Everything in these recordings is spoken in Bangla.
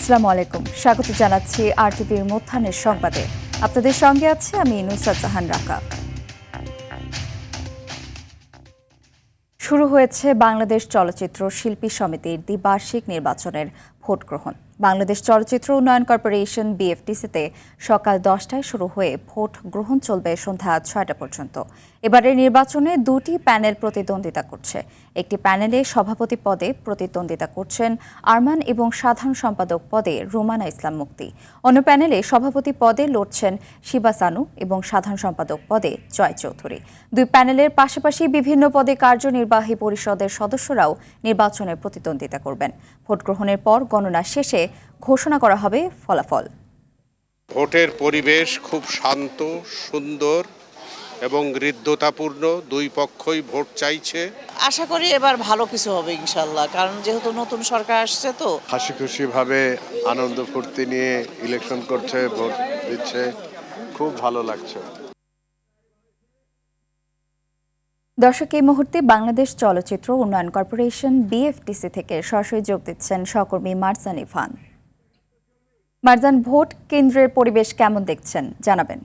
আসসালামু আলাইকুম, স্বাগত জানাচ্ছি আরটিভির মধ্যাহ্নের সংবাদে। আপনাদের সঙ্গে আছে আমি নুসরাত জাহান রাকা। শুরু হয়েছে বাংলাদেশ চলচ্চিত্র শিল্পী সমিতির দ্বিবার্ষিক নির্বাচনের ভোট গ্রহণ। বাংলাদেশ চলচ্চিত্র উন্নয়ন কর্পোরেশন বিএফটিসিতে সকাল 10টায় শুরু হয়ে ভোট গ্রহণ চলবে সন্ধ্যা 6টা পর্যন্ত। এবারের নির্বাচনে দুটি প্যানেল প্রতিদ্বন্দ্বিতা করছে। একটি প্যানেলে সভাপতি পদে প্রতিদ্বন্দ্বিতা করছেন আরমান এবং সাধারণ সম্পাদক পদে রুমানা ইসলাম মুক্তি। অন্য প্যানেলে সভাপতি পদে লড়ছেন শিবা সানু এবং সাধারণ সম্পাদক পদে জয় চৌধুরী। দুই প্যানেলের পাশাপাশি বিভিন্ন পদে কার্যনির্বাহী পরিষদের সদস্যরাও নির্বাচনে প্রতিদ্বন্দ্বিতা করবেন। ভোট গ্রহণের পর গণনা শেষে ঘোষণা করা হবে ফলাফল। ভোটের পরিবেশ খুব শান্ত, সুন্দর এবং হৃদ্যতাপূর্ণ। দুই পক্ষই ভোট চাইছে। আশা করি এবার ভালো কিছু হবে ইনশাল্লাহ, কারণ যেহেতু নতুন সরকার আসছে তো। হাসি খুশি ভাবে আনন্দ ফুর্তি নিয়ে ইলেকশন করছে, ভোট দিচ্ছে, খুব ভালো লাগছে। দর্শক, এই মুহূর্তে বাংলাদেশ চলচ্চিত্র উন্নয়ন কর্পোরেশন বিএফটিসি থেকে সরাসরি যোগ দিচ্ছেন সহকর্মী মারজান ইরফান। মারজান, ভোট কেন্দ্রের পরিবেশ কেমন দেখছেন জানাবেন।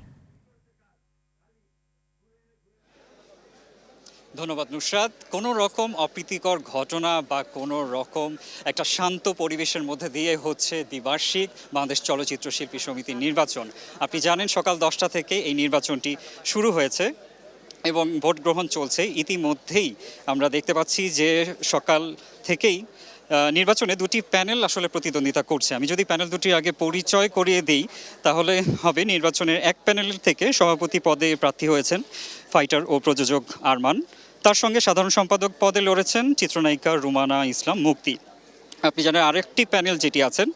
ধন্যবাদ নুসরাত। কোনো রকম অপ্রীতিকর ঘটনা বা কোনো রকম একটা শান্ত পরিবেশের মধ্যে দিয়ে হচ্ছে দ্বিবার্ষিক বাংলাদেশ চলচ্চিত্র শিল্পী সমিতির নির্বাচন। আপনি জানেন সকাল 10টা থেকে এই নির্বাচনটি শুরু হয়েছে এবং ভোট গ্রহণ চলছে। ইতিমধ্যেই আমরা দেখতে পাচ্ছি যে সকাল থেকেই নির্বাচনে দুটি প্যানেল আসলে প্রতিদ্বন্দ্বিতা করছে। আমি যদি প্যানেল দুটির আগে পরিচয় করিয়ে দিই তাহলে হবে, নির্বাচনের এক প্যানেলের থেকে সভাপতি পদে প্রার্থী হয়েছেন ফাইটার ও প্রযোজক আরমান। তার সঙ্গে সাধারণ সম্পাদক পদে লড়েছেন চিত্রনায়িকা রুমানা ইসলাম মুক্তি। আপনি জানেন আরেকটি প্যানেল যেটি আছেন,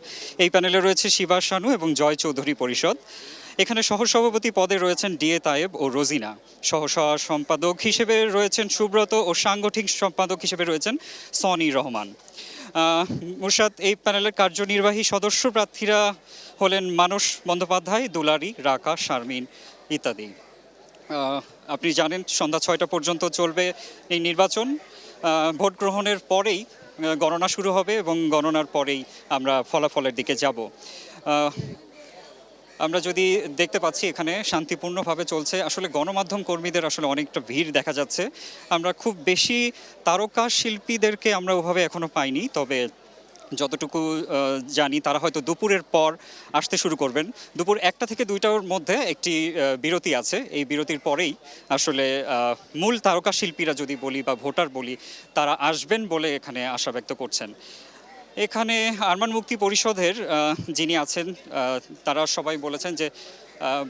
এই প্যানেলে রয়েছে শিবা সানু এবং জয় চৌধুরী পরিষদ। এখানে সহসভাপতি পদে রয়েছেন ডিএ তায়েব ও রোজিনা। সম্পাদক হিসেবে রয়েছেন সুব্রত ও সাংগঠনিক সম্পাদক হিসেবে রয়েছেন সনি রহমান। মুরশাদ, এই প্যানেলের কার্যনির্বাহী সদস্য প্রার্থীরা হলেন মানস বন্দ্যোপাধ্যায়, দুলারি, রাকা, শারমিন ইত্যাদি। আপনি জানেন সন্ধ্যা 6টা পর্যন্ত চলবে এই নির্বাচন। ভোট গ্রহণের পরেই গণনা শুরু হবে এবং গণনার পরেই আমরা ফলাফলের দিকে যাব। আমরা যদি দেখতে পাচ্ছি এখানে শান্তিপূর্ণভাবে চলছে। আসলে গণমাধ্যম কর্মীদের আসলে অনেকটা ভিড় দেখা যাচ্ছে। আমরা খুব বেশি তারকা শিল্পীদেরকে আমরা ওভাবে এখনো পাইনি, তবে যতটুকু জানি তারা হয়তো দুপুরের পর আসতে শুরু করবেন। দুপুর 1টা থেকে 2টার মধ্যে একটি বিরতি আছে। এই বিরতির পরেই আসলে মূল তারকা শিল্পীরা যদি বলি বা ভোটার বলি, তারা আসবেন বলে এখানে আশা ব্যক্ত করছেন। এখানে আরমান মুক্তি পরিষদের যিনি আছেন তারা সবাই বলেছেন যে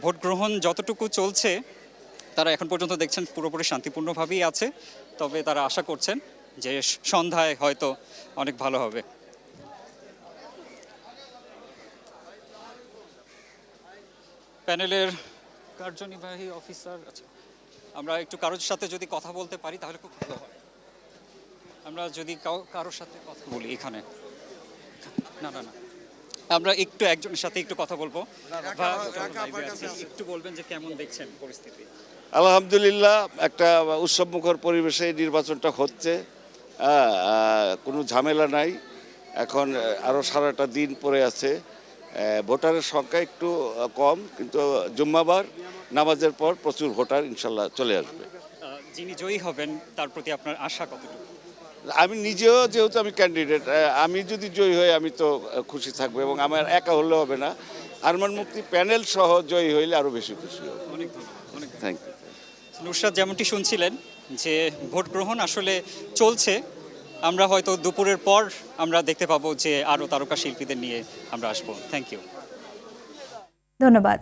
ভোট গ্রহণ যতটুকু চলছে তারা এখন পর্যন্ত দেখছেন পুরোপুরি শান্তিপূর্ণভাবেই আছে, তবে তারা আশা করছেন যে সন্ধ্যায় হয়তো অনেক ভালো হবে। প্যানেলের কার্যনির্বাহী অফিসার, আচ্ছা আমরা একটু কারোর সাথে যদি কথা বলতে পারি তাহলে খুব ভালো হয়। আমরা যদি কারোর সাথে কথা বলি এখানে, না না না আমরা একটু একজনের সাথে একটু কথা বলবো। একটু বলবেন যে কেমন দেখছেন পরিস্থিতি? আলহামদুলিল্লাহ, একটা উৎসবমুখর পরিবেশে নির্বাচনটা হচ্ছে। কোনো ঝামেলা নাই। এখন আরও সারাটা দিন পরে আছে। ভোটারের সংখ্যা একটু কম, কিন্তু জুম্মাবার নামাজের পর প্রচুর ভোটার ইনশাল্লাহ চলে আসবে। যিনি জয়ী হবেন তার প্রতি আপনার আশা কতটুকু? আমি নিজেও যেহেতু আমি ক্যান্ডিডেট, আমি যদি জয়ী হই আমি তো খুশি থাকবো, এবং আমার একা হলে হবে না, আরমান মুক্তি প্যানেল সহ জয়ী হইলে আরও বেশি খুশি হবে। অনেক ধন্যবাদ। Thank you. নুসরাত, যেমনটি শুনছিলেন যে ভোট গ্রহণ আসলে চলছে। আমরা হয়তো দুপুরের পর আমরা দেখতে পাবো যে আরও তারকা শিল্পীদের নিয়ে আমরা আসবো। Thank you. ধন্যবাদ।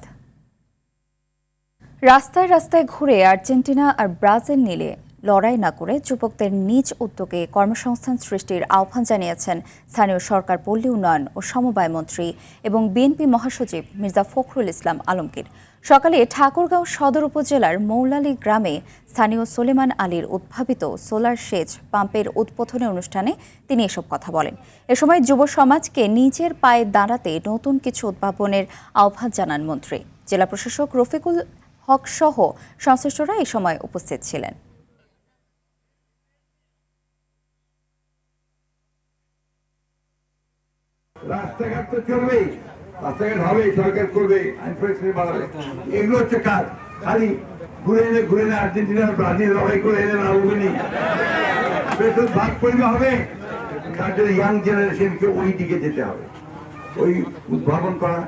রাস্তায় রাস্তায় ঘুরে আর্জেন্টিনা আর ব্রাজিল নিয়ে লড়াই না করে যুবকদের নিজ উদ্যোগে কর্মসংস্থান সৃষ্টির আহ্বান জানিয়েছেন স্থানীয় সরকার, পল্লী উন্নয়ন ও সমবায় মন্ত্রী এবং বিএনপি মহাসচিব মির্জা ফখরুল ইসলাম আলমগীর। সকালে ঠাকুরগাঁও সদর উপজেলার মৌলালী গ্রামে স্থানীয় সোলেমান আলীর উদ্ভাবিত সোলার সেচ পাম্পের উদ্বোধনী অনুষ্ঠানে তিনি এসব কথা বলেন। এ সময় যুব সমাজকে নিজের পায়ে দাঁড়াতে নতুন কিছু উদ্ভাবনের আহ্বান জানান মন্ত্রী। জেলা প্রশাসক রফিকুল হক সহ সংশ্লিষ্টরা এই সময় উপস্থিত ছিলেন। রাস্তাঘাট তো চলবেই, রাস্তাঘাট হবে, সরকার করবে, আইন পরিস্থিতি বাড়াবে, এগুলো হচ্ছে কাজ। খালি ঘুরে এনে আর্জেন্টিনা ব্রাজিল লড়াই করে এনে লাভ হবে নি, ভাগ পরিবার হবে। তার জন্য ইয়াং জেনারেশনকে ওই দিকে যেতে হবে, ওই উদ্ভাবন করা,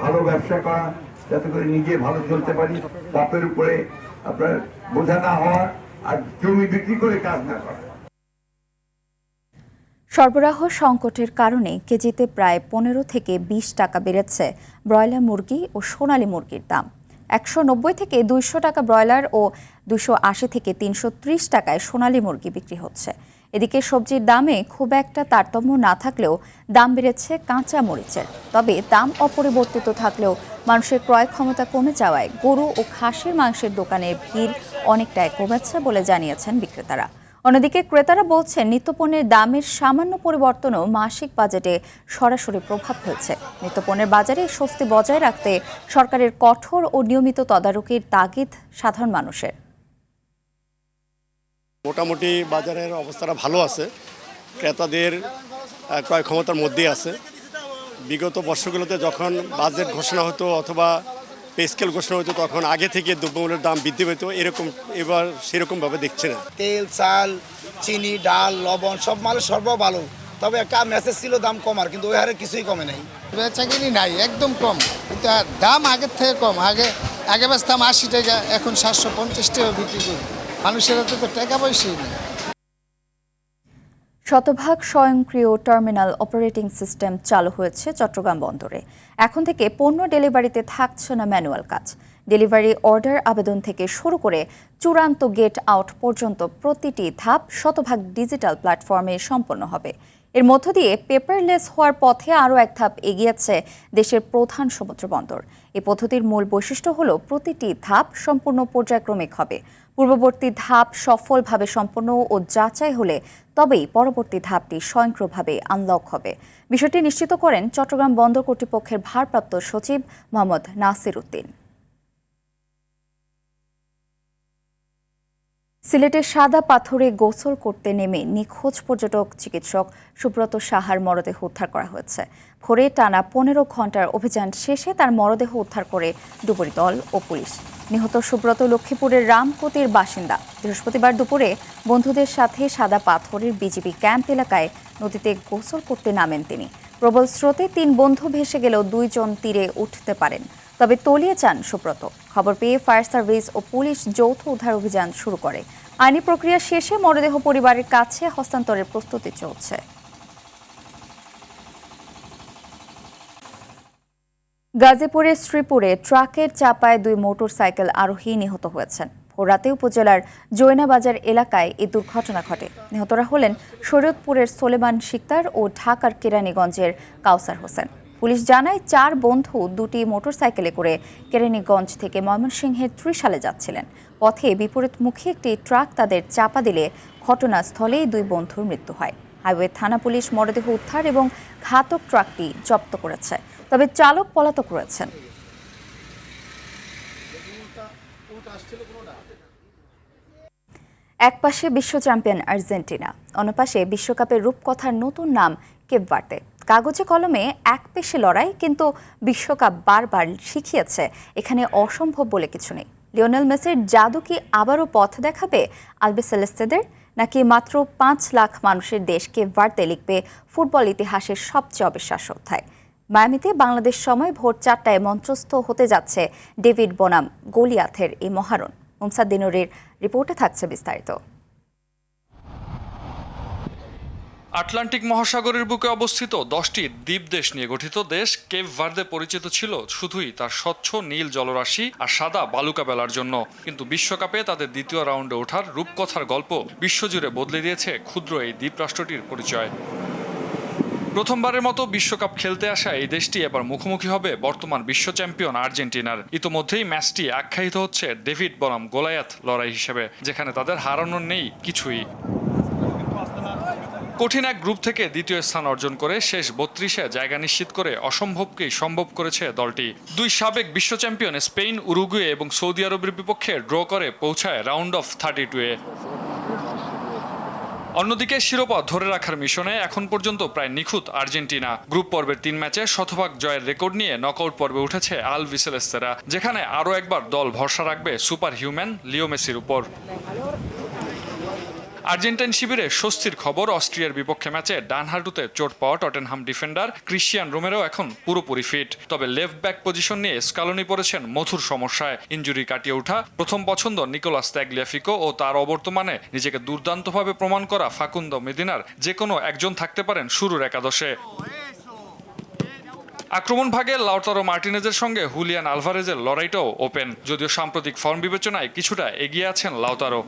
ভালো ব্যবসা করা, যাতে করে নিজে ভালো চলতে পারি, বাপের উপরে আপনার বোঝা না হওয়া, আর জমি বিক্রি করে কাজ না করা। সরবরাহ সংকটের কারণে কেজিতে প্রায় 15 থেকে 20 টাকা বেড়েছে ব্রয়লার মুরগি ও সোনালী মুরগির দাম। 190 থেকে 200 টাকা ব্রয়লার ও 280 থেকে 330 টাকায় সোনালী মুরগি বিক্রি হচ্ছে। এদিকে সবজির দামে খুব একটা তারতম্য না থাকলেও দাম বেড়েছে কাঁচা মরিচের। তবে দাম অপরিবর্তিত থাকলেও মানুষের ক্রয় ক্ষমতা কমে যাওয়ায় গরু ও খাসির মাংসের দোকানের ভিড় অনেকটাই কমেছে বলে জানিয়েছেন বিক্রেতারা। অন্যদিকে ক্রেতারা বলছেন নিত্যপণ্যের দামের সামান্য পরিবর্তনও মাসিক বাজেটে সরাসরি প্রভাব ফেলছে। নিত্যপণ্যের বাজারে স্বস্তি বজায় রাখতে সরকারের কঠোর ও নিয়মিত তদারকির তাগিদ সাধারণ মানুষের। মোটামুটি বাজারের অবস্থাটা ভালো আছে, ক্রেতাদের ক্রয় ক্ষমতার মধ্যেই আছে। বিগত বর্ষগুলোতে যখন বাজেট ঘোষণা হতো অথবা পে স্কেল ঘোষণা হতো তখন আগে থেকে দ্রব্যমূল্যের দাম বৃদ্ধি পেত, এবার সেরকমভাবে দেখছে না। তেল, চাল, চিনি, ডাল, লবণ সব মালের সরবরাহ ভালো, তবে একটা মেসেজ ছিল দাম কমার, কিন্তু ওই হারে কিছুই কমে নাই। বেচাকিনি নাই, একদম কম, কিন্তু দাম আগের থেকে কম। আগে বেচতাম 80 টাকা, এখন 750 টাকা বিক্রি করি। মানুষের হাতে তো টাকা পয়সাই নেই। শতভাগ স্বয়ংক্রিয় টার্মিনাল অপারেটিং সিস্টেম চালু হয়েছে চট্টগ্রাম বন্দরে। এখন থেকে পণ্য ডেলিভারিতে থাকছে না ম্যানুয়াল কাজ। ডেলিভারি অর্ডার আবেদন থেকে শুরু করে চূড়ান্ত গেট আউট পর্যন্ত প্রতিটি ধাপ শতভাগ ডিজিটাল প্ল্যাটফর্মে সম্পন্ন হবে। এর মধ্য দিয়ে পেপারলেস হওয়ার পথে আরও এক ধাপ এগিয়েছে দেশের প্রধান সমুদ্র বন্দর। এই পদ্ধতির মূল বৈশিষ্ট্য হল প্রতিটি ধাপ সম্পূর্ণ পর্যায়ক্রমিক হবে। পূর্ববর্তী ধাপ সফলভাবে সম্পন্ন ও যাচাই হলে তবেই পরবর্তী ধাপটি স্বয়ংক্রিয়ভাবে আনলক হবে। বিষয়টি নিশ্চিত করেন চট্টগ্রাম বন্দর কর্তৃপক্ষের ভারপ্রাপ্ত সচিব মোহাম্মদ নাসির উদ্দিন। সিলেটের সাদা পাথরে গোসল করতে নেমে নিখোঁজ পর্যটক চিকিৎসক সুব্রত সাহার মরদেহ উদ্ধার করা হয়েছে। ভোরে টানা 15 ঘন্টার অভিযান শেষে তার মরদেহ উদ্ধার করে ডুবুরি দল ও পুলিশ। নিহত সুব্রত লক্ষ্মীপুরের রামকোতির বাসিন্দা। বৃহস্পতিবার দুপুরে বন্ধুদের সাথে সাদা পাথরের বিজিবি ক্যাম্প এলাকায় নদীতে গোসল করতে নামেন তিনি। প্রবল স্রোতে 3 বন্ধু ভেসে গেলেও 2 জন তীরে উঠতে পারেন, তবে তলিয়ে যান সুব্রত। খবর পেয়ে ফায়ার সার্ভিস ও পুলিশ যৌথ উদ্ধার অভিযান শুরু করে। আইনি প্রক্রিয়া শেষে মরদেহ পরিবারের কাছে হস্তান্তরের প্রস্তুতি চলছে। গাজীপুরের শ্রীপুরে ট্রাকের চাপায় 2 মোটরসাইকেল আরোহী নিহত হয়েছেন। ভোররাতে উপজেলার জৈনাবাজার এলাকায় এই দুর্ঘটনা ঘটে। নিহতরা হলেন শরীয়তপুরের সোলেমান শিকদার ও ঢাকার কেরানীগঞ্জের কাউসার হোসেন। পুলিশ জানায় 4 বন্ধু 2টি মোটরসাইকেলে করে কেরানীগঞ্জ থেকে ময়মনসিংহের ত্রিশালে যাচ্ছিলেন। পথে বিপরীতমুখী একটি ট্রাক তাদের চাপা দিলে ঘটনাস্থলেই 2 বন্ধুর মৃত্যু হয়। হাইওয়ে থানা পুলিশ মরদেহ উদ্ধার এবং ঘাতক ট্রাকটি জব্দ করেছে, তবে চালক পলাতক রয়েছেন। একপাশে বিশ্ব চ্যাম্পিয়ন আর্জেন্টিনা, অন্যপাশে বিশ্বকাপের রূপকথার নতুন নাম কেপ ভার্দে। কাগজে কলমে এক পেশে লড়াই, কিন্তু বিশ্বকাপ বারবার শিখিয়েছে এখানে অসম্ভব বলে কিছু নেই। লিওনেল মেসির জাদু কি আবারও পথ দেখাবে আলবিসেলেস্তেদের, নাকি মাত্র 5 লাখ মানুষের দেশ কেপ ভার্দে লিখবে ফুটবল ইতিহাসের সবচেয়ে অবিশ্বাস্য অধ্যায়? মায়ামিতে বাংলাদেশ সময় ভোর 4টায় মঞ্চস্থ হতে যাচ্ছে ডেভিড বনাম গোলিয়াথের এই মহারণ। মুমসাদ দিনুরের রিপোর্টে থাকছে বিস্তারিত। আটলান্টিক মহাসাগরের বুকে অবস্থিত 10টি দ্বীপ দেশ নিয়ে গঠিত দেশ কেপ ভার্দে পরিচিত ছিল শুধুই তার স্বচ্ছ নীল জলরাশি আর সাদা বালুকা বেলার জন্য, কিন্তু বিশ্বকাপে তাদের দ্বিতীয় রাউন্ডে ওঠার রূপকথার গল্প বিশ্বজুড়ে বদলে দিয়েছে ক্ষুদ্র এই দ্বীপরাষ্ট্রটির পরিচয়। প্রথমবারের মতো বিশ্বকাপ খেলতে আসা এই দেশটি এবার মুখোমুখি হবে বর্তমান বিশ্ব চ্যাম্পিয়ন আর্জেন্টিনার। ইতোমধ্যেই ম্যাচটি আখ্যায়িত হচ্ছে ডেভিড বনাম গোলায়াথ লড়াই হিসেবে, যেখানে তাদের হারানোর নেই কিছুই। কঠিন এক গ্রুপ থেকে দ্বিতীয় স্থান অর্জন করে শেষ 32-এ জায়গা নিশ্চিত করে অসম্ভবকেই সম্ভব করেছে দলটি। 2 সাবেক বিশ্ব চ্যাম্পিয়ন স্পেন, উরুগুয়ে এবং সৌদি আরবের বিপক্ষে ড্র করে পৌঁছায় রাউন্ড অফ 32-এ। অন্যদিকে শিরোপা ধরে রাখার মিশনে এখন পর্যন্ত প্রায় নিখুঁত আর্জেন্টিনা। গ্রুপ পর্বের 3 ম্যাচে শতভাগ জয়ের রেকর্ড নিয়ে নকআউট পর্বে উঠেছে আলবিসেলেস্তেরা, যেখানে আরও একবার দল ভরসা রাখবে সুপার হিউম্যান লিও মেসির উপর। আর্জেন্টাইন শিবিরে স্বস্তির খবর, অস্ট্রিয়ার বিপক্ষে ম্যাচে ডান হাঁটুতে চোট পাওয়া টটেনহাম ডিফেন্ডার ক্রিশ্চিয়ান রোমেরো এখন পুরোপুরি ফিট। তবে লেফট ব্যাক পজিশন নিয়ে স্কালোনি পড়েছেন মধুর সমস্যায়। ইনজুরি কাটিয়ে ওঠা প্রথম পছন্দ নিকোলাস তাগলিয়াফিকো ও তার অবর্তমানে নিজেকে দুর্দান্তভাবে প্রমাণ করা ফাকুন্দো মেদিনার যে কোনো একজন থাকতে পারেন শুরুর একাদশে। আক্রমণ ভাগে লাউতারো মার্টিনেজের সঙ্গে হুলিয়ান আলভারেজের লড়াইটাও ওপেন, যদিও সাম্প্রতিক ফর্ম বিবেচনায় কিছুটা এগিয়ে আছেন লাউতারো।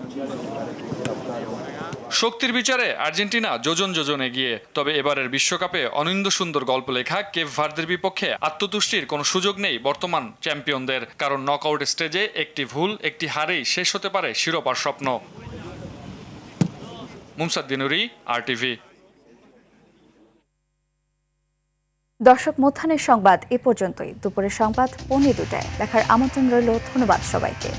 শক্তির বিচারে আর্জেন্টিনা যোজন যোজন এগিয়ে। তবে এবারের বিশ্বকাপে অনিন্দ সুন্দর গল্প লেখা কেপ ভার্দের বিপক্ষে আত্মতুষ্টির কোনো সুযোগ নেই বর্তমান চ্যাম্পিয়নদের, কারণ নকআউট স্টেজে একটি ভুল, একটি হারেই শেষ হতে পারে শিরোপার স্বপ্ন। মুমসাদ্দিন নুরি, RTV। দর্শক, মধ্যাহ্নের সংবাদ এ পর্যন্তই। দুপুরের সংবাদ 2:45 দেখার আমন্ত্রণ রইল। ধন্যবাদ সবাইকে।